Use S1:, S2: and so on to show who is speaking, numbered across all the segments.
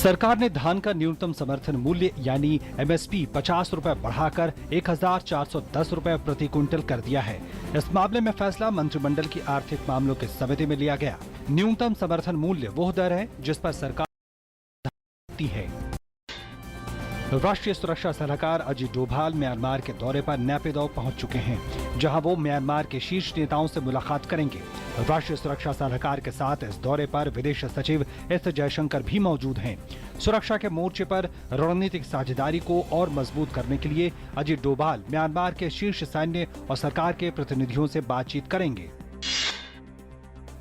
S1: सरकार ने धान का न्यूनतम समर्थन मूल्य यानी एमएसपी 50 रुपए बढ़ाकर 1410 रुपए प्रति क्विंटल कर दिया है। इस मामले में फैसला मंत्रिमंडल की आर्थिक मामलों की समिति में लिया गया। न्यूनतम समर्थन मूल्य वो दर है जिस पर सरकार है। राष्ट्रीय सुरक्षा सलाहकार अजीत डोभाल म्यांमार के दौरे पर नैपिदो पहुंच चुके हैं, जहां वो म्यांमार के शीर्ष नेताओं से मुलाकात करेंगे। राष्ट्रीय सुरक्षा सलाहकार के साथ इस दौरे पर विदेश सचिव एस जयशंकर भी मौजूद हैं। सुरक्षा के मोर्चे पर रणनीतिक साझेदारी को और मजबूत करने के लिए अजीत डोभाल म्यांमार के शीर्ष सैन्य और सरकार के प्रतिनिधियों से बातचीत करेंगे।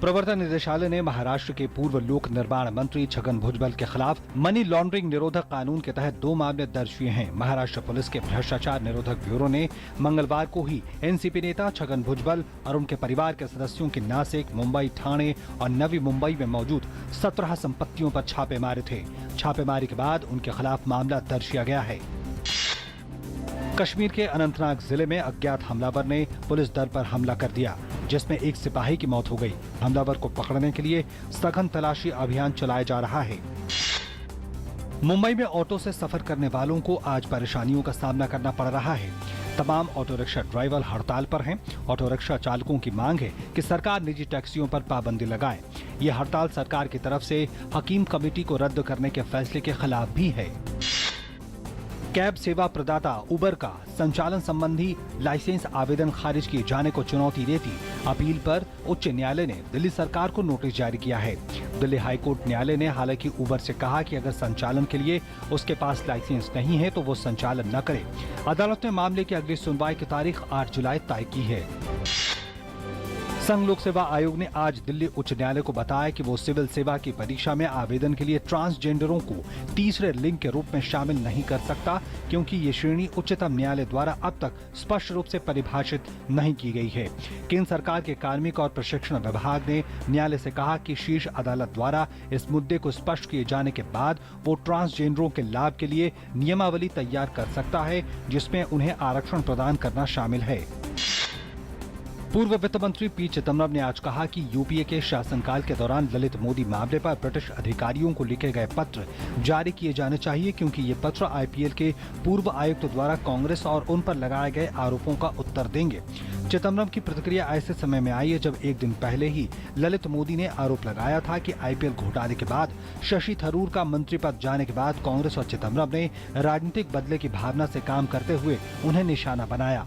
S1: प्रवर्तन निदेशालय ने महाराष्ट्र के पूर्व लोक निर्माण मंत्री छगन भुजबल के खिलाफ मनी लॉन्ड्रिंग निरोधक कानून के तहत 2 मामले दर्ज किए हैं। महाराष्ट्र पुलिस के भ्रष्टाचार निरोधक ब्यूरो ने मंगलवार को ही एनसीपी नेता छगन भुजबल और उनके परिवार के सदस्यों की नासिक, मुंबई, ठाणे और नवी मुंबई में मौजूद 17 संपत्तियों पर छापे मारे थे। छापेमारी के बाद उनके खिलाफ मामला दर्ज किया गया है। कश्मीर के अनंतनाग जिले में अज्ञात हमलावर ने पुलिस दल पर हमला कर दिया, जिसमें एक सिपाही की मौत हो गई। हमलावर को पकड़ने के लिए सघन तलाशी अभियान चलाया जा रहा है। मुंबई में ऑटो से सफर करने वालों को आज परेशानियों का सामना करना पड़ रहा है। तमाम ऑटो रिक्शा ड्राइवर हड़ताल पर हैं। ऑटो रिक्शा चालकों की मांग है कि सरकार निजी टैक्सियों पर पाबंदी लगाए। ये हड़ताल सरकार की तरफ से हकीम कमेटी को रद्द करने के फैसले के खिलाफ भी है। कैब सेवा प्रदाता उबर का संचालन संबंधी लाइसेंस आवेदन खारिज किए जाने को चुनौती देती अपील पर उच्च न्यायालय ने दिल्ली सरकार को नोटिस जारी किया है। दिल्ली हाईकोर्ट न्यायालय ने हालांकि उबर से कहा कि अगर संचालन के लिए उसके पास लाइसेंस नहीं है तो वो संचालन न करे। अदालत ने मामले की अगली सुनवाई की तारीख 8 जुलाई तय की है। संघ लोक सेवा आयोग ने आज दिल्ली उच्च न्यायालय को बताया कि वो सिविल सेवा की परीक्षा में आवेदन के लिए ट्रांसजेंडरों को तीसरे लिंग के रूप में शामिल नहीं कर सकता, क्योंकि ये श्रेणी उच्चतम न्यायालय द्वारा अब तक स्पष्ट रूप से परिभाषित नहीं की गई है। केंद्र सरकार के कार्मिक और प्रशिक्षण विभाग ने न्यायालय से कहा कि शीर्ष अदालत द्वारा इस मुद्दे को स्पष्ट किए जाने के बाद वो ट्रांसजेंडरों के लाभ के लिए नियमावली तैयार कर सकता है, जिसमें उन्हें आरक्षण प्रदान करना शामिल है। पूर्व वित्त मंत्री पी चिदम्बरम ने आज कहा कि यूपीए के शासनकाल के दौरान ललित मोदी मामले पर ब्रिटिश अधिकारियों को लिखे गए पत्र जारी किए जाने चाहिए, क्योंकि ये पत्र आईपीएल के पूर्व आयुक्त द्वारा कांग्रेस और उन पर लगाए गए आरोपों का उत्तर देंगे। चिदम्बरम की प्रतिक्रिया ऐसे समय में आई है जब एक दिन पहले ही ललित मोदी ने आरोप लगाया था कि आईपीएल घोटाले के बाद शशि थरूर का मंत्री पद जाने के बाद कांग्रेस और चिदम्बरम ने राजनीतिक बदले की भावना से काम करते हुए उन्हें निशाना बनाया।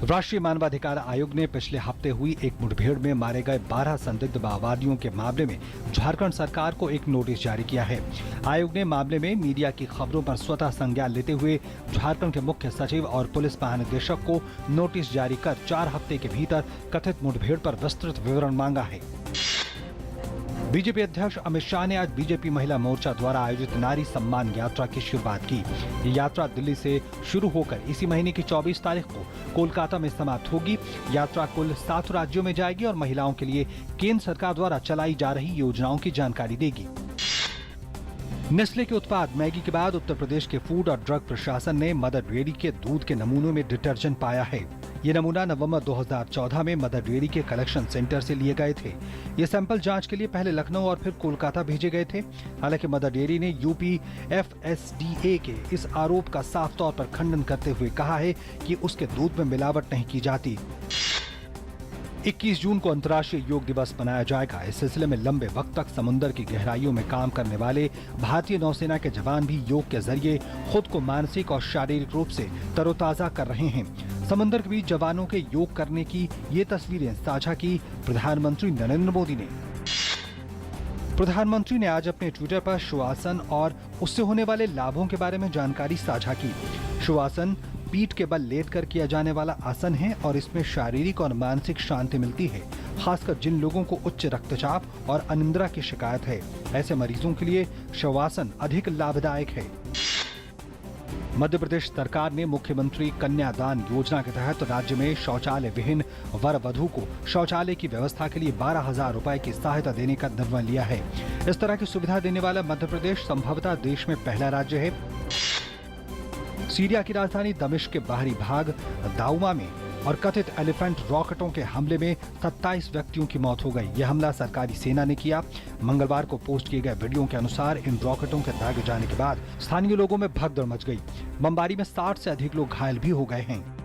S1: राष्ट्रीय मानवाधिकार आयोग ने पिछले हफ्ते हुई एक मुठभेड़ में मारे गए 12 संदिग्ध माओवादियों के मामले में झारखंड सरकार को एक नोटिस जारी किया है। आयोग ने मामले में मीडिया की खबरों पर स्वतः संज्ञान लेते हुए झारखंड के मुख्य सचिव और पुलिस महानिदेशक को नोटिस जारी कर 4 हफ्ते के भीतर कथित मुठभेड़ पर विस्तृत विवरण मांगा है। बीजेपी अध्यक्ष अमित शाह ने आज बीजेपी महिला मोर्चा द्वारा आयोजित नारी सम्मान यात्रा की शुरुआत की। ये यात्रा दिल्ली से शुरू होकर इसी महीने की 24 तारीख को कोलकाता में समाप्त होगी। यात्रा कुल 7 राज्यों में जाएगी और महिलाओं के लिए केंद्र सरकार द्वारा चलाई जा रही योजनाओं की जानकारी देगी। नेस्ले के उत्पाद मैगी के बाद उत्तर प्रदेश के फूड और ड्रग प्रशासन ने मदर डेयरी के दूध के नमूनों में डिटर्जेंट पाया है। ये नमूना नवंबर 2014 में मदर डेयरी के कलेक्शन सेंटर से लिए गए थे। ये सैंपल जांच के लिए पहले लखनऊ और फिर कोलकाता भेजे गए थे। हालांकि मदर डेयरी ने यूपी एफएसडीए के इस आरोप का साफ तौर पर खंडन करते हुए कहा है कि उसके दूध में मिलावट नहीं की जाती। 21 जून को अंतर्राष्ट्रीय योग दिवस मनाया जाएगा। इस सिलसिले में लंबे वक्त तक समुद्र की गहराइयों में काम करने वाले भारतीय नौसेना के जवान भी योग के जरिए खुद को मानसिक और शारीरिक रूप से तरोताजा कर रहे हैं। समुद्र के बीच जवानों के योग करने की ये तस्वीरें साझा की प्रधानमंत्री नरेंद्र मोदी ने। प्रधानमंत्री ने आज अपने ट्विटर पर शवासन और उससे होने वाले लाभों के बारे में जानकारी साझा की। शवासन पीठ के बल लेटकर किया जाने वाला आसन है और इसमें शारीरिक और मानसिक शांति मिलती है, खासकर जिन लोगों को उच्च रक्तचाप और अनिद्रा की शिकायत है। ऐसे मरीजों के लिए शवासन अधिक लाभदायक है। मध्य प्रदेश सरकार ने मुख्यमंत्री कन्यादान योजना के तहत राज्य में शौचालय विहीन वर वधू को शौचालय की व्यवस्था के लिए 12,000 रुपए की सहायता देने का निर्णय लिया है। इस तरह की सुविधा देने वाला मध्य प्रदेश संभवतः देश में पहला राज्य है। सीरिया की राजधानी दमिश्क के बाहरी भाग दाउमा में और कथित एलिफेंट रॉकेटों के हमले में 27 व्यक्तियों की मौत हो गई। यह हमला सरकारी सेना ने किया। मंगलवार को पोस्ट किए गए वीडियो के अनुसार इन रॉकेटों के दागे जाने के बाद स्थानीय लोगों में भगदड़ मच गई। बमबारी में 60 से अधिक लोग घायल भी हो गए हैं।